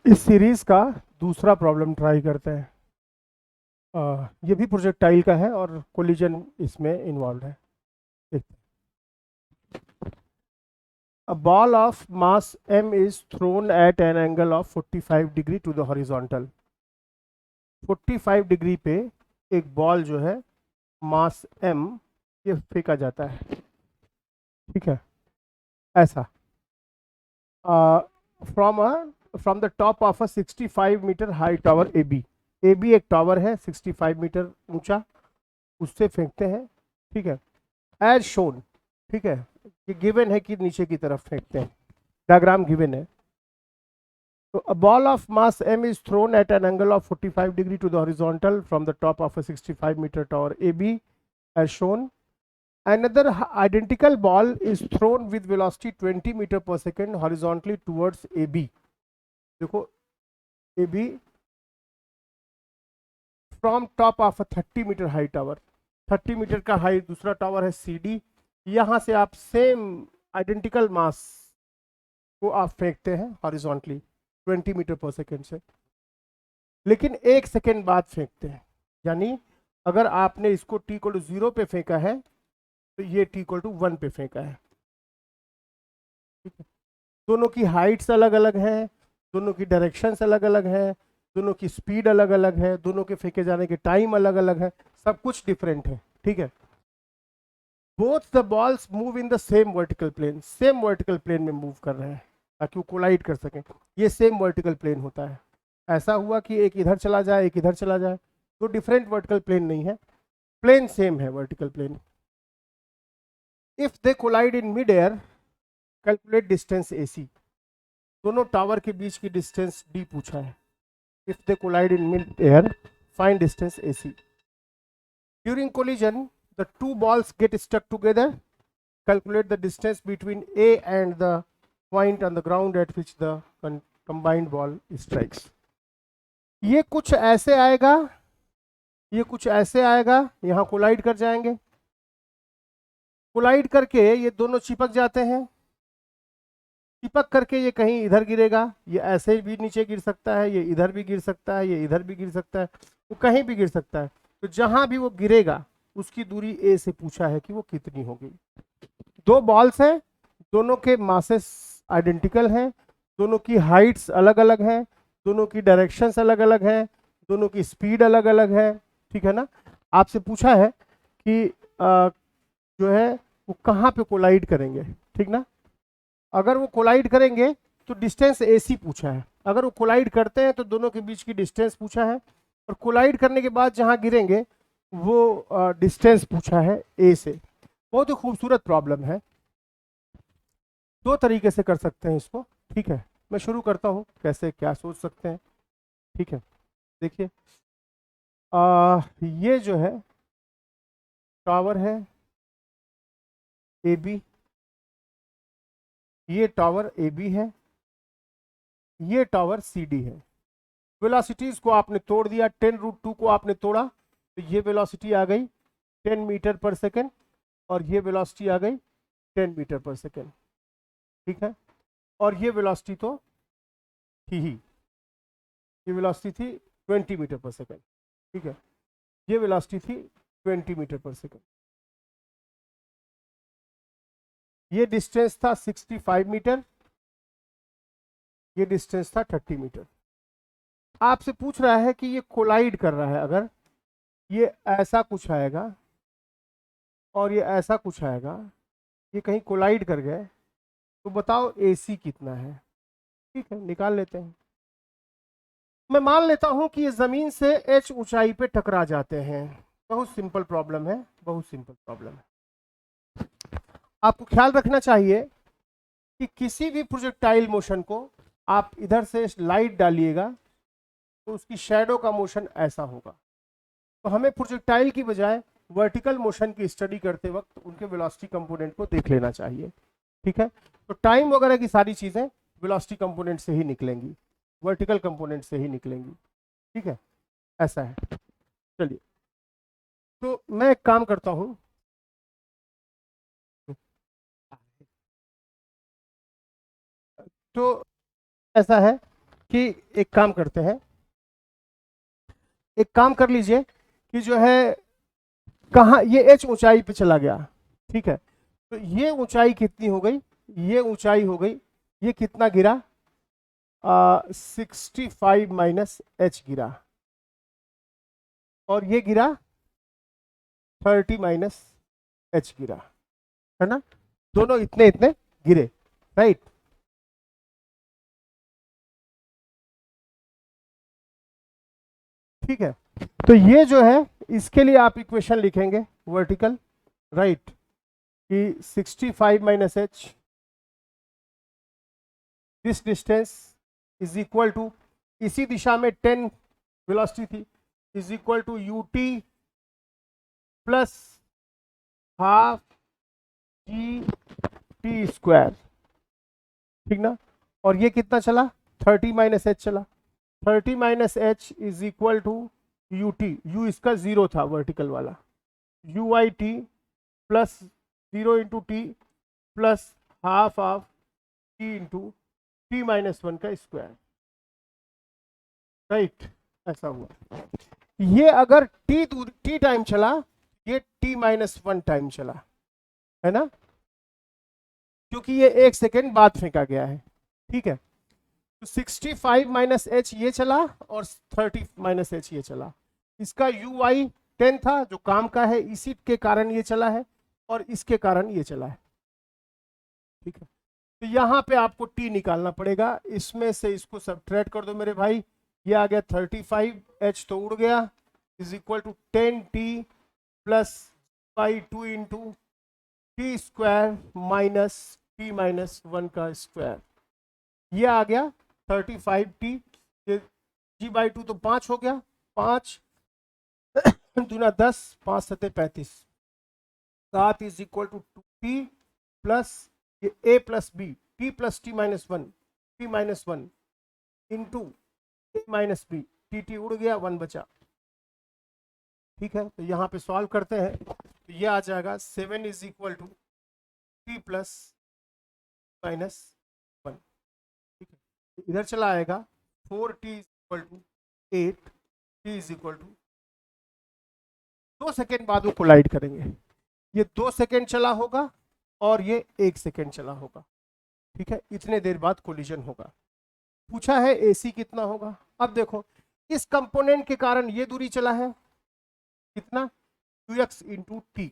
इस सीरीज का दूसरा प्रॉब्लम ट्राई करते हैं। ये भी प्रोजेक्टाइल का है और कोलिजन इसमें इन्वॉल्व है। देखते हैं। A ball of mass m is thrown at an angle of 45 degree to the horizontal। 45 degree पे एक बॉल जो है मास m ये फेंका जाता है। ठीक है, ऐसा from from the top of a 65 metre high tower A B एक टावर है 65 मीटर ऊंचा, उससे फेंकते हैं। ठीक है, एज शोन। ठीक है, ये गिवन है कि नीचे की तरफ फेंकते हैं, डायग्राम गिवन है। तो a ball of mass m is thrown at an angle of 45 degree to the horizontal from the top of a 65-meter tower AB as shown. Another identical ball is thrown with velocity 20 meter per second horizontally towards AB। देखो AB from top of a 30 meter high tower, 30 metre का high दूसरा tower है CD। यहां से आप same identical मास को आप फेंकते हैं हॉरिजॉन्टली 20 मीटर पर सेकेंड से, लेकिन एक सेकेंड बाद फेंकते हैं। यानी अगर आपने इसको t इक्वल टू 0 पे फेंका है तो ये t इक्वल टू 1 पे फेंका है। ठीक है, दोनों की हाइट्स अलग अलग हैं, दोनों की डायरेक्शंस अलग अलग हैं, दोनों की स्पीड अलग अलग है, दोनों के फेंके जाने के टाइम अलग अलग है, सब कुछ डिफरेंट है। ठीक है, both the balls move in the same vertical plane, same vertical plane में मूव कर रहे हैं ताकि वो कोलाइड कर सकें। ये सेम वर्टिकल प्लेन होता है। ऐसा हुआ कि एक इधर चला जाए एक इधर चला जाए, तो डिफरेंट वर्टिकल प्लेन नहीं है, प्लेन सेम है vertical plane. If they collide in mid air calculate distance AC। दोनों टावर के बीच की डिस्टेंस D पूछा है। If they collide in mid air find distance AC। During collision the two balls get stuck together, calculate the distance between A and the point on the ground at which the combined ball strikes। ये कुछ ऐसे आएगा, ये कुछ ऐसे आएगा, यहां collide कर जाएंगे, कोलाइड करके ये दोनों चिपक जाते हैं, चिपक करके ये कहीं इधर गिरेगा, ये ऐसे भी नीचे गिर सकता है, ये इधर भी गिर सकता है, ये इधर भी गिर सकता है, वो कहीं भी गिर सकता है। तो जहां भी वो गिरेगा उसकी दूरी A से पूछा है कि वो कितनी होगी। दो बॉल्स हैं, दोनों के मासेस आइडेंटिकल हैं, दोनों की हाइट्स अलग अलग हैं, दोनों की डायरेक्शंस अलग अलग हैं, दोनों की स्पीड अलग अलग है। ठीक है ना, आपसे पूछा है कि जो है वो कहाँ पे कोलाइड करेंगे। ठीक ना, अगर वो कोलाइड करेंगे तो डिस्टेंस AC पूछा है, अगर वो कोलाइड करते हैं तो दोनों के बीच की डिस्टेंस पूछा है, और कोलाइड करने के बाद जहाँ गिरेंगे वो डिस्टेंस पूछा है A से। बहुत ही खूबसूरत प्रॉब्लम है, दो तरीके से कर सकते हैं इसको। ठीक है, मैं शुरू करता हूँ कैसे क्या सोच सकते हैं। ठीक है, देखिए ये जो है टावर है AB, ये टावर AB है, ये टावर CD है। वेलोसिटीज को आपने तोड़ दिया, 10√2 को आपने तोड़ा तो ये वेलोसिटी आ गई 10 मीटर पर सेकेंड, और ये वेलोसिटी आ गई 10 मीटर पर सेकेंड। ठीक है, और ये वेलोसिटी तो थी ही, ये वेलोसिटी थी 20 मीटर पर सेकेंड। ठीक है, ये वेलोसिटी थी 20 मीटर पर सेकेंड। ये डिस्टेंस था 65 मीटर, ये डिस्टेंस था 30 मीटर। आपसे पूछ रहा है कि ये कोलाइड कर रहा है, अगर ये ऐसा कुछ आएगा और ये ऐसा कुछ आएगा, ये कहीं कोलाइड कर गए, तो बताओ AC कितना है। ठीक है, निकाल लेते हैं। मैं मान लेता हूं कि ये जमीन से H ऊंचाई पे टकरा जाते हैं। बहुत सिंपल प्रॉब्लम है, बहुत सिंपल प्रॉब्लम है। आपको ख्याल रखना चाहिए कि किसी भी प्रोजेक्टाइल मोशन को आप इधर से लाइट डालिएगा तो उसकी शैडो का मोशन ऐसा होगा। तो हमें प्रोजेक्टाइल की बजाय वर्टिकल मोशन की स्टडी करते वक्त उनके वेलोसिटी कंपोनेंट को देख लेना चाहिए। ठीक है, तो टाइम वगैरह की सारी चीजें वेलोसिटी कंपोनेंट से ही निकलेंगी, वर्टिकल कंपोनेंट से ही निकलेंगी। ठीक है, ऐसा है। चलिए, तो मैं एक काम करता हूं, तो ऐसा है कि एक काम करते हैं, एक काम कर लीजिए कि जो है कहाँ ये h ऊंचाई पे चला गया, ठीक है, तो ये ऊंचाई कितनी हो गई, ये ऊंचाई हो गई, ये कितना गिरा, 65 माइनस h गिरा, और ये गिरा 30 माइनस h गिरा, है ना, दोनों इतने इतने गिरे, राइट। ठीक है, तो ये जो है इसके लिए आप इक्वेशन लिखेंगे वर्टिकल, राइट, कि 65 माइनस h this distance is equal to, इसी दिशा में 10 वेलोसिटी थी, is equal to ut plus half G T square, ठीक ना, और ये कितना चला, 30 माइनस एच चला, 30 minus H is equal to U T, U इसका जीरो था वर्टिकल वाला, U I T plus 0 into T plus half of T into T minus 1 का स्क्वायर, राइट, ऐसा हुआ। ये अगर टी टाइम चला, ये टी माइनस 1 टाइम चला, है ना, क्योंकि ये 1 सेकेंड बाद फेंका गया है, ठीक है, तो 65 माइनस एच ये चला और 30 माइनस एच ये चला, इसका यू आई 10 था जो काम का है, इसी के कारण ये चला है और इसके कारण ये चला है, ठीक है, तो यहां पे आपको टी निकालना पड़ेगा, इसमें से इसको सब्ट्रैक्ट कर दो मेरे भाई, ये आ गया 35, एच तो उड़ गया, is equal to 10 T plus by 2 into T square minus T minus 1 का स्क्वायर, ये आ गया 35 टी, जी बाई 2 तो 5 हो गया, 5 दूना 10, 5 सते 35, 7 is equal to 2 t plus ये a plus b, t plus t minus 1, t minus 1 into a minus b, t t उड़ गया, 1 बचा, ठीक है, तो यहाँ पे सॉल्व करते हैं, तो ये आ जाएगा 7 is equal to T plus minus 1, ठीक है, इधर चला आएगा 4t is equal to 8, t is equal to 2 second बाद वो कोलाइड करेंगे, ये 2 सेकेंड चला होगा और ये 1 सेकेंड चला होगा, ठीक है, इतने देर बाद कोलिजन होगा। पूछा है AC कितना होगा, अब देखो इस कंपोनेंट के कारण ये दूरी चला है कितना, ux इंटू टी,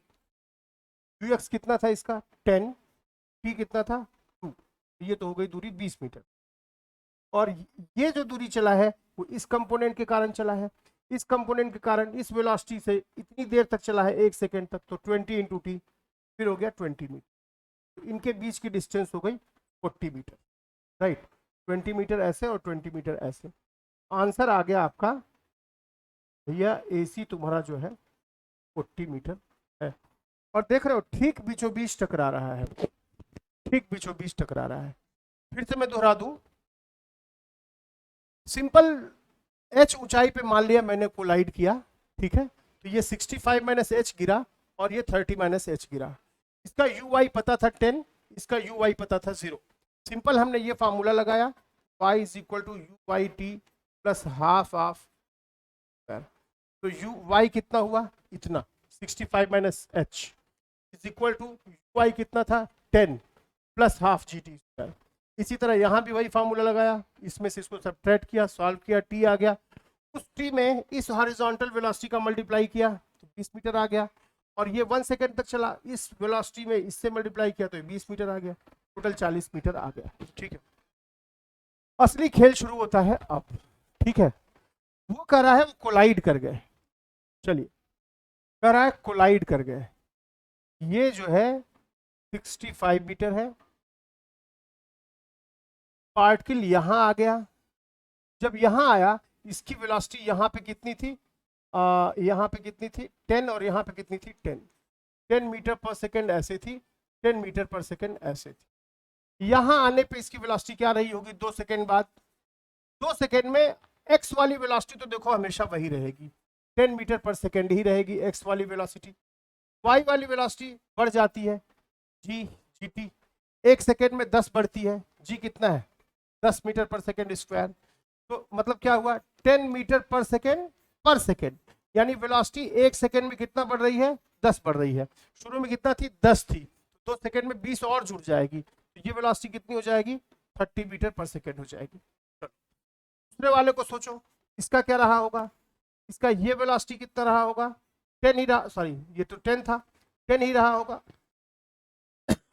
ux कितना था इसका 10, t कितना था 2, ये तो हो गई दूरी 20 मीटर, और ये जो दूरी चला है वो इस कंपोनेंट के कारण चला है, इस कंपोनेंट के कारण इस वेलोसिटी से इतनी देर तक चला है 1 सेकेंड तक, तो 20 इंटू टी फिर हो गया 20 मीटर, तो इनके बीच की डिस्टेंस हो गई 40 मीटर, राइट, 20 मीटर ऐसे और 20 मीटर ऐसे, आंसर आ गया आपका भैया AC तुम्हारा जो है 40 मीटर है, और देख रहे हो ठीक बीचों बीच टकरा रहा है, ठीक बीचों बीच टकरा रहा है, फिर से मैं दोहरा दूं, सिंपल h ऊंचाई पे मान लिया मैंने कोलाइड किया, ठीक है, तो ये 65 माइनस एच गिरा और ये 30 माइनस एच गिरा, इसका ui पता था 10, इसका ui पता था 0, सिंपल हमने ये फार्मूला लगाया, y is equal to u y t plus half of, तो y कितना हुआ इतना, 65 minus H is equal to y कितना था 10 plus half G T square, इसी तरह यहाँ भी वही फार्मूला लगाया, इसमें से इसको सब्ट्रैक्ट किया, सॉल्व किया, t आ गया, उस t में इस हॉरिजॉन्टल वेलोसिटी का मल्टीप्लाई किया तो 20 मीटर आ गया, और ये 1 सेकेंड तक चला, इस वेलोसिटी में इससे मल्टीप्लाई किया तो 20 मीटर आ गया, टोटल 40 मीटर आ गया, ठीक है, असली खेल शुरू होता है अब, ठीक है, वो कह रहा है वो कोलाइड कर गए, चलिए कह रहा है कोलाइड कर गए, ये जो है 65 मीटर है, पार्टिकल यहां आ गया, जब यहां आया इसकी वेलोसिटी यहां पे कितनी थी, यहाँ पे कितनी थी 10 और यहाँ पे कितनी थी 10 मीटर पर सेकेंड ऐसे थी, 10 मीटर पर सेकेंड ऐसे थी, यहाँ आने पे इसकी वेलोसिटी क्या रही होगी 2 सेकेंड बाद, 2 सेकेंड में x वाली वेलोसिटी तो देखो हमेशा वही रहेगी, 10 मीटर पर सेकेंड ही रहेगी x वाली वेलोसिटी, y वाली वेलोसिटी बढ़ जाती है gt, 1 सेकेंड में 10 बढ़ती है, g कितना है 10 मीटर पर सेकेंड स्क्वायर, तो मतलब क्या हुआ, 10 मीटर पर सेकेंड, यानी वेलोसिटी 1 सेकेंड में कितना बढ़ रही है, 10 बढ़ रही है। शुरू में कितना थी, 10 थी, तो 2 सेकेंड में 20 और जुड़ जाएगी, तो ये वेलोसिटी कितनी हो जाएगी, 30 मीटर पर सेकेंड हो जाएगी। दूसरे वाले को सोचो, इसका क्या रहा होगा, इसका ये वेलोसिटी कितना रहा होगा, 10 ही रहा, सॉरी ये तो 10 था, 10 ही रहा होगा।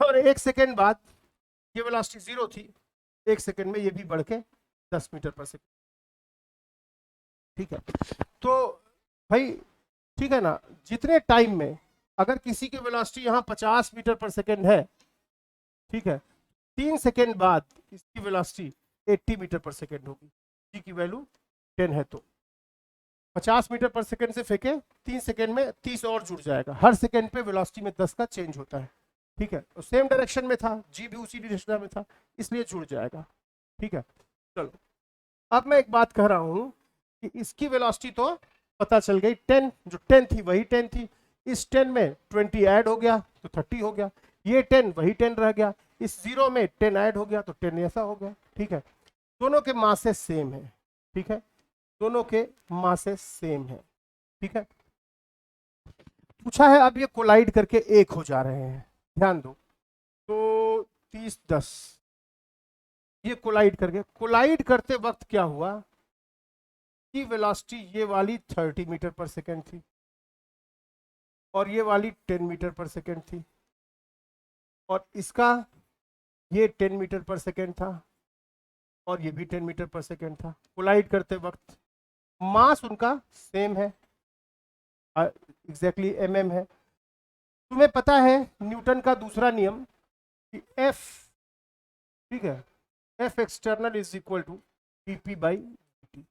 और 1 सेकेंड बाद ये वेलोसिटी 0 थी, 1 सेकेंड में ये भी बढ़ के 10 मीटर पर सेकेंड। ठीक है, तो भाई ठीक है ना, जितने टाइम में अगर किसी की वेलोसिटी यहाँ 50 मीटर पर सेकेंड है, ठीक है, 3 सेकेंड बाद इसकी वेलोसिटी 80 मीटर पर सेकेंड होगी, जी की वैल्यू 10 है, तो 50 मीटर पर सेकेंड से फेंके, 3 सेकेंड में 30 और जुड़ जाएगा, हर सेकेंड पे वेलोसिटी में 10 का चेंज होता है। ठीक है, तो सेम डायरेक्शन में था, जी भी उसी डायरेक्शन में था, इसलिए जुड़ जाएगा। ठीक है, चलो अब मैं एक बात कह रहा हूं कि इसकी वेलोसिटी तो पता चल गई 10, जो 10 थी वही 10 थी, इस 10 में 20 ऐड हो गया तो 30 हो गया, ये 10 वही 10 रह गया, इस 0 में 10 ऐड हो गया तो 10 ऐसा हो गया। ठीक है, दोनों के मासेस सेम है। ठीक है, दोनों के मासेस सेम है। ठीक है, पूछा है अब ये कोलाइड करके एक हो जा रहे हैं, ध्यान दो, तो 30 10 ये कोलाइड करते वक्त क्या हुआ कि वेलोसिटी ये वाली 30 मीटर पर सेकेंड थी और ये वाली 10 मीटर पर सेकेंड थी, और इसका ये 10 मीटर पर सेकेंड था और ये भी 10 मीटर पर सेकेंड था। कोलाइड करते वक्त मास उनका सेम है, एग्जैक्टली mm है। तुम्हें पता है न्यूटन का दूसरा नियम कि F, ठीक है, F external is equal to dp by dt।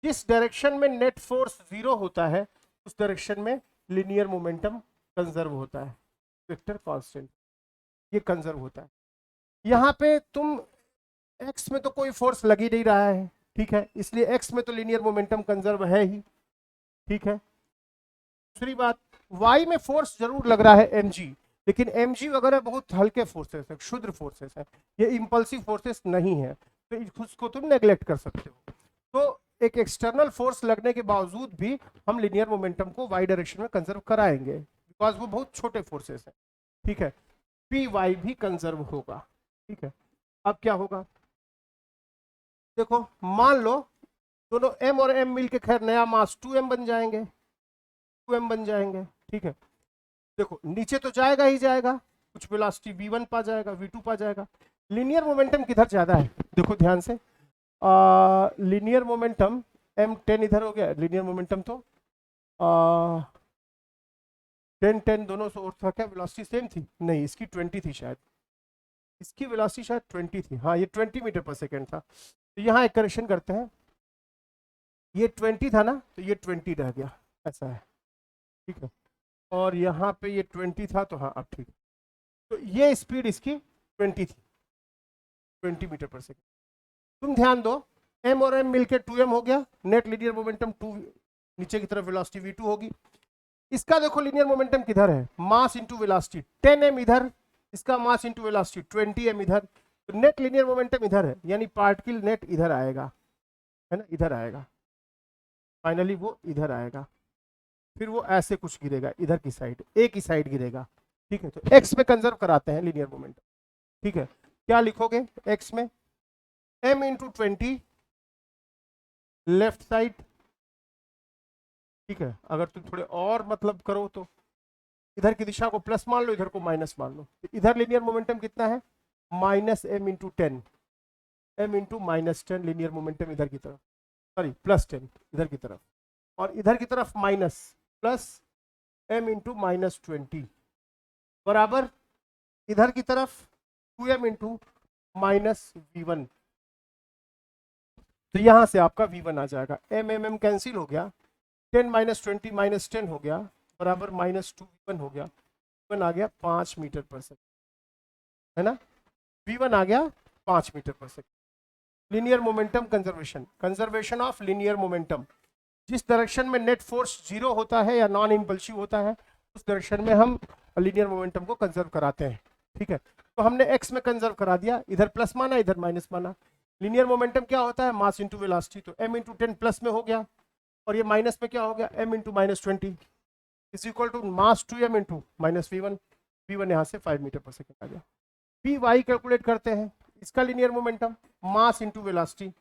जिस डायरेक्शन में नेट फोर्स 0 होता है उस डायरेक्शन में लिनियर मोमेंटम कंजर्व होता है, वेक्टर कांस्टेंट ये कंजर्व होता है। यहाँ पे तुम x में तो कोई फोर्स लग ही नहीं रहा है, ठीक है, इसलिए x में तो लिनियर मोमेंटम कंजर्व है ही। ठीक है, दूसरी बात, y में फोर्स जरूर लग रहा है mg, लेकिन mg वगैरह बहुत हल्के फोर्सेस है, क्षुद्र फोर्सेस है, ये इंपल्सिव फोर्सेस नहीं है, तो उसको तुम नेग्लेक्ट कर सकते हो। तो एक एक्सटर्नल फोर्स लगने के बावजूद भी हम लिनियर मोमेंटम को y डायरेक्शन में कंजर्व कराएंगे, बिकॉज वो बहुत छोटे फोर्सेस हैं। ठीक है, पी वाई भी कंजर्व होगा। ठीक है, अब क्या होगा, देखो मान लो दोनों m और m मिलके खैर नया मास 2m बन जाएंगे, 2m बन जाएंगे। ठीक है, देखो नीचे तो जाएगा ही जाएगा, कुछ वेलोसिटी v1 पा जाएगा, v2 पा जाएगा। लिनियर मोमेंटम किधर ज्यादा है, देखो ध्यान से, लिनियर मोमेंटम m10 इधर हो गया, लिनियर मोमेंटम तो 10 10 दोनों था, क्या वेलोसिटी सेम थी, नहीं इसकी 20 थी शायद, इसकी वेलोसिटी शायद 20 थी, हाँ ये 20 मीटर पर सेकेंड था। तो यहाँ एक करेक्शन करते हैं, ये 20 था ना, तो ये 20 रह गया, ऐसा है। ठीक है, और यहाँ पे ये 20 था, तो हाँ अब ठीक, तो ये स्पीड इसकी 20 थी, 20 मीटर पर सेकेंड। तुम ध्यान दो, m और m मिलके 2m हो गया, नेट लिनियर मोमेंटम 2, नीचे की तरफ वेलोसिटी v2 होगी। इसका देखो लिनियर मोमेंटम किधर है, मास इंटू वेलोसिटी, 10m इधर, इसका मास इंटू वेलोसिटी 20m इधर, तो नेट लिनियर मोमेंटम इधर है, यानी पार्टिकल नेट इधर आएगा, है ना, इधर आएगा, फाइनली वो इधर आएगा, फिर वो ऐसे कुछ गिरेगा इधर की साइड, एक ही साइड गिरेगा। ठीक है, तो x में कंजर्व कराते हैं लिनियर मोमेंटम। ठीक है, क्या लिखोगे x में, m इंटू 20 लेफ्ट साइड। ठीक है, अगर तुम थोड़े और मतलब करो तो इधर की दिशा को प्लस मान लो, इधर को माइनस मान लो, तो इधर लिनियर मोमेंटम कितना है, minus m into 10, m into -10 linear momentum इधर की तरफ, सॉरी +10 इधर की तरफ, और इधर की तरफ माइनस प्लस m इंटू -20 बराबर इधर की तरफ 2m इंटू -v1। तो यहां से आपका v1 आ जाएगा, m कैंसिल हो गया, 10 -20 -10 हो गया, बराबर -2 v1 हो गया, v1 आ गया 5 मीटर पर सेकेंड, है ना, v1 आ गया 5 मीटर पर second. Linear momentum conservation, conservation of linear momentum, जिस डायरेक्शन में नेट फोर्स 0 होता है या नॉन इंपल्सिव होता है उस डायरेक्शन में हम लिनियर मोमेंटम को कंजर्व कराते हैं। ठीक है, तो हमने x में कंजर्व करा दिया, इधर प्लस माना इधर माइनस माना, लीनियर मोमेंटम क्या होता है, मास इंटू वेलोसिटी, तो m इंटू 10 प्लस में हो गया, और ये माइनस में क्या हो गया, m into -20 is equal to mass 2m into -v1, v1 यहाँ से 5 मीटर पर सेकेंड आ गया। py कैलकुलेट करते हैं, इसका linear momentum mass into velocity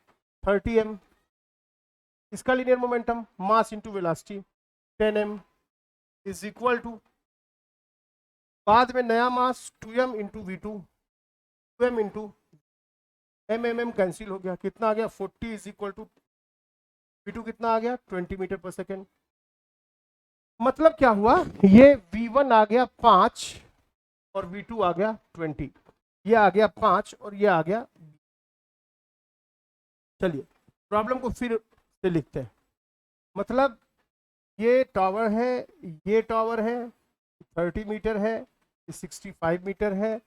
30m, इसका linear momentum mass into velocity 10m is equal to, बाद में नया मास 2m into v2, 2m into mm cancel हो गया, कितना आ गया 40 इज इक्वल टू v2 कितना आ गया 20 मीटर पर सेकेंड। मतलब क्या हुआ, ये v1 आ गया 5 और v2 आ गया 20, ये आ गया 5 और ये आ गया। चलिए प्रॉब्लम को फिर से लिखते हैं, मतलब ये टावर है, ये टावर है 30 मीटर है, 65 मीटर है,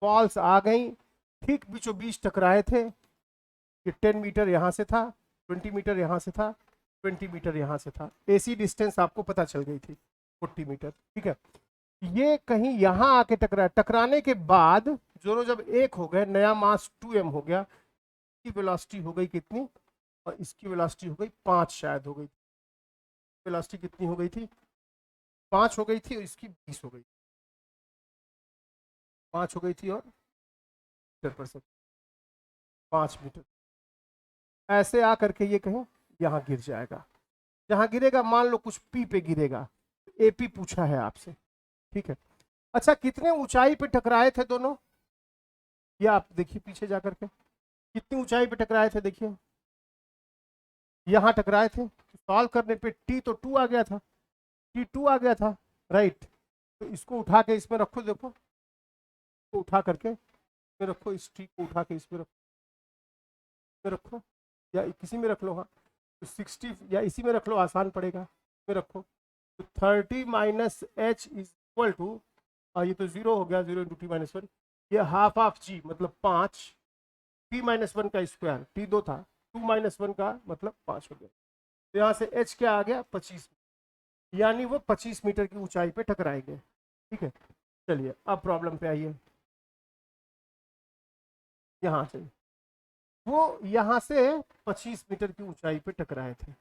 बॉल्स आ गई ठीक बीचों बीच टकराए थे, ये 10 मीटर यहाँ से था, 20 मीटर यहाँ से था, 20 मीटर यहाँ से था, एसी डिस्टेंस आपको पता चल गई थी 40 मीटर, ठीक है। ये कहीं यहाँ आके टकराया, टकराने के बाद दोनों जब एक हो गए, नया मास 2m हो गया, इसकी वेलोसिटी हो गई कितनी, और इसकी वेलोसिटी हो गई 5 शायद हो गई, वेलोसिटी कितनी हो गई थी 5 हो गई थी, और इसकी 20 हो गई, 5 हो गई थी और मीटर पर सेकंड 5 मीटर। ऐसे आ करके ये कहीं यहाँ गिर जाएगा, जहाँ गिरेगा मान लो कुछ पी पे गिरेगा, एपी पूछा है आपसे, ठीक है। अच्छा कितने ऊंचाई पे टकराए थे दोनों, ये आप देखिए पीछे जा करके, कितनी ऊंचाई पे टकराए थे, देखिए यहाँ टकराए थे, सॉल्व करने पे टी तो 2 आ गया था, T2 आ गया था, राइट। तो इसको उठा के इसमें रखो, देखो इसको उठा करके इसमें रखो, इस टी को उठा के इसमें रखो, या किसी में रख लो, हाँ तो 60 या इसी में रख लो, आसान पड़ेगा, इसमें रखो। तो 30 minus H is equal to, ये तो 0 हो गया, 0 इंटू टी माइनस 1, ये हाफ ऑफ जी मतलब 5, टी माइनस 1 का स्क्वायर, टी 2 था, 2 माइनस 1 का मतलब 5 हो गया, तो यहाँ से एच क्या आ गया 25, यानी वो 25 मीटर की ऊंचाई पे टकराएंगे, ठीक है। चलिए अब प्रॉब्लम पे आइए, यहाँ से वो यहाँ से 25 मीटर की ऊंचाई पे टकराए थे,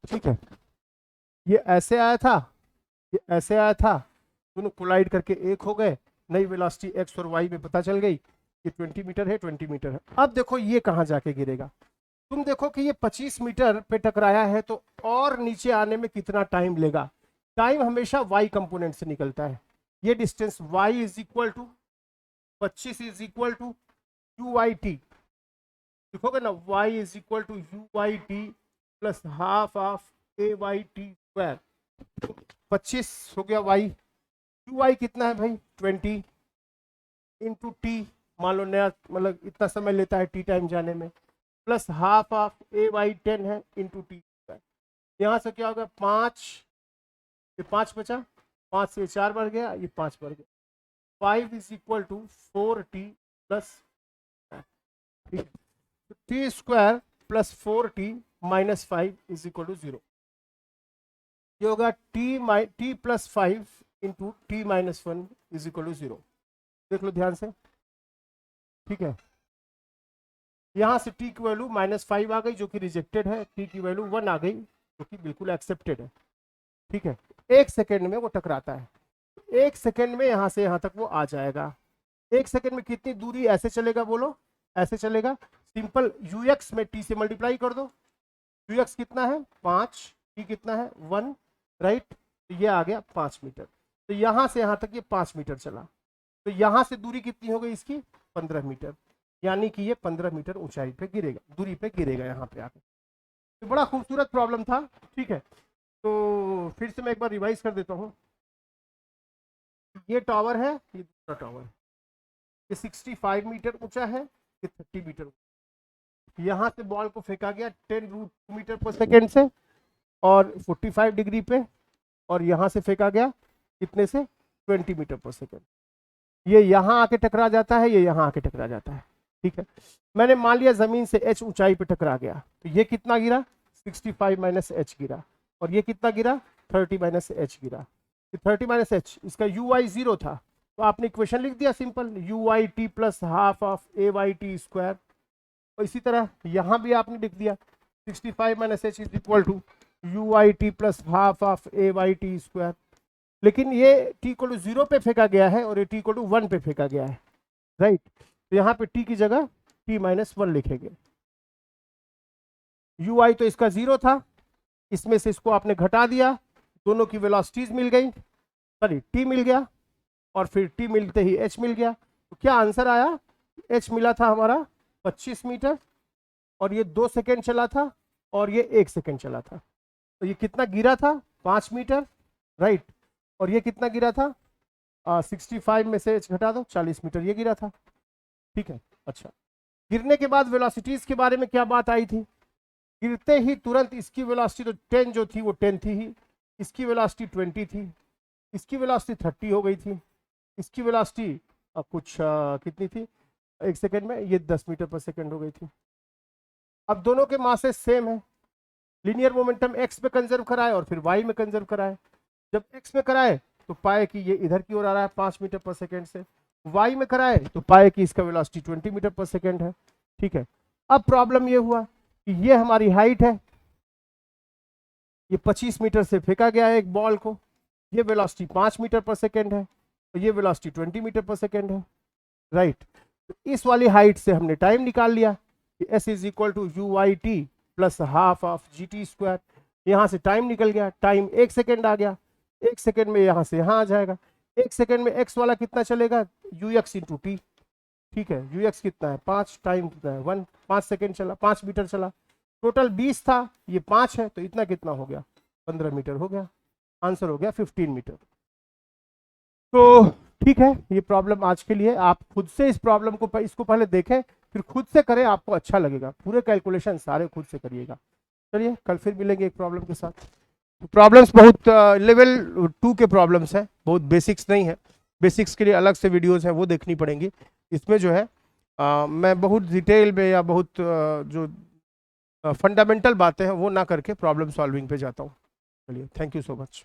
ठीक है। ये ऐसे आया था, ये ऐसे आया था, दोनों कोलाइड करके एक हो गए, नई वेलोसिटी एक्स और वाई में पता चल गई, ये 20 मीटर है, 20 मीटर है। अब देखो ये कहाँ जाके गिरेगा, तुम देखो कि ये 25 मीटर पे टकराया है, तो और नीचे आने में कितना टाइम लेगा, टाइम हमेशा y कंपोनेंट से निकलता है, ये distance y is equal to 25 is equal to u y t, लिखोगे ना y is equal to u y t plus half of a y t square, 25 हो गया y, यू वाई कितना है भाई 20 इंटू टी, मान लो नया मतलब इतना समय लेता है टी टाइम जाने में, plus half of a y 10 है इंटू टी, यहाँ से क्या होगा 5, ये 5 बचा, 5 से 4 बढ़ गया, ये 5 बढ़ गया, 5 is equal to 4t plus t square plus 4t minus 5 is equal to 0, ये होगा t plus 5 into T minus 1 is equal to 0, देख लो ध्यान से, ठीक है। यहाँ से t की वैल्यू -5 आ गई जो कि रिजेक्टेड है, t की वैल्यू 1 आ गई जो कि बिल्कुल एक्सेप्टेड है, ठीक है। 1 सेकेंड में वो टकराता है, 1 सेकेंड में यहाँ से यहाँ तक वो आ जाएगा, 1 सेकेंड में कितनी दूरी ऐसे चलेगा, बोलो ऐसे चलेगा, सिंपल ux में t से मल्टीप्लाई कर दो, ux कितना है 5, t कितना है 1, राइट, तो ये आ गया 5 मीटर, तो यहाँ से यहाँ तक ये 5 मीटर चला, तो यहाँ से दूरी कितनी हो गई इसकी 15 मीटर, यानी कि ये 15 मीटर ऊंचाई पे गिरेगा, दूरी पे गिरेगा यहाँ पे आके। तो बड़ा खूबसूरत प्रॉब्लम था, ठीक है। तो फिर से मैं एक बार रिवाइज कर देता हूँ, ये टावर है, ये दूसरा टावर है, ये 65 मीटर ऊंचा है, ये 30 मीटर, यहाँ से बॉल को फेंका गया 10√2 मीटर पर सेकेंड से और 45 डिग्री पे, और यहाँ से फेंका गया कितने से 20 मीटर पर सेकेंड, ये यहाँ आके टकरा जाता है, ये यहाँ आके टकरा जाता है, ठीक है। मैंने मान लिया जमीन से h ऊंचाई पे टकरा गया, तो ये कितना गिरा 65 माइनस एच गिरा, और ये कितना गिरा 30 माइनस एच गिरा, 30 माइनस एच, इसका यू वाई 0 था, तो आपने इक्वेशन लिख दिया simple, u y t plus half of a y t square, और इसी तरह यहाँ भी आपने लिख दिया 65 minus H is equal to u I T plus half of a y t square. लेकिन ये टी इक्वल टू 0 पे फेंका गया है और ये टी इक्वल टू 1 पे फेंका गया है, राइट। तो यहाँ पे टी की जगह टी माइनस 1 लिखेंगे। यू आई तो इसका 0 था, इसमें से इसको आपने घटा दिया, दोनों की वेलोसिटीज मिल गई, सॉरी टी मिल गया, और फिर टी मिलते ही एच मिल गया। तो क्या आंसर आया, एच मिला था हमारा 25 मीटर, और ये 2 सेकेंड चला था, और ये 1 सेकेंड चला था। तो ये कितना गिरा था, 5 मीटर, राइट। और ये कितना गिरा था, 65 में से एच घटा दो, 40 मीटर ये गिरा था, ठीक है। अच्छा, गिरने के बाद वेलोसिटीज के बारे में क्या बात आई थी, गिरते ही तुरंत इसकी वेलोसिटी तो 10 जो थी वो 10 थी ही, इसकी वेलोसिटी 20 थी, इसकी वेलोसिटी 30 हो गई थी, इसकी वेलोसिटी कुछ कितनी थी 1 सेकेंड में, ये 10 मीटर पर सेकेंड हो गई थी। अब दोनों के मासेस सेम है, लीनियर मोमेंटम एक्स पे कंजर्व कराए और फिर वाई में कंजर्व कराए। जब एक्स में कराए तो पाए कि ये इधर की ओर आ रहा है 5 मीटर पर सेकेंड से, वाई में कराए तो पाए कि इसका वेलोसिटी 20 मीटर पर सेकेंड है, ठीक है। अब प्रॉब्लम ये हुआ कि ये हमारी हाइट है, ये 25 मीटर से फेंका गया है एक बॉल को, ये वेलोसिटी 5 मीटर पर सेकेंड है, और ये वेलोसिटी 20 मीटर पर सेकेंड है, राइट। तो इस वाली हाइट से हमने टाइम निकाल लिया कि s is equal to u y t plus half of g T square. यहाँ से टाइम निकल गया, टाइम 1 सेकेंड आ गया, 1 सेकेंड में यहाँ से यहाँ आ जाएगा, 1 सेकेंड में एक्स वाला कितना चलेगा, यू एक्स इंटू टी, ठीक है। यू एक्स कितना है 5, टाइम कितना है 1, 5 सेकेंड चला, 5 मीटर चला, टोटल 20 था, ये 5 है, तो इतना कितना हो गया 15 मीटर हो गया, आंसर हो गया 15 मीटर। तो ठीक है, ये प्रॉब्लम आज के लिए आप खुद से इस प्रॉब्लम को इसको पहले देखें, फिर खुद से करें, आपको अच्छा लगेगा, पूरे कैलकुलेशन सारे खुद से करिएगा। चलिए कल फिर मिलेंगे एक प्रॉब्लम के साथ। प्रॉब्लम्स बहुत लेवल 2 के प्रॉब्लम्स हैं, बहुत बेसिक्स नहीं है, बेसिक्स के लिए अलग से वीडियोस हैं वो देखनी पड़ेंगी। इसमें जो है मैं बहुत डिटेल में या बहुत जो फंडामेंटल बातें हैं वो ना करके प्रॉब्लम सॉल्विंग पे जाता हूँ। चलिए, थैंक यू सो मच।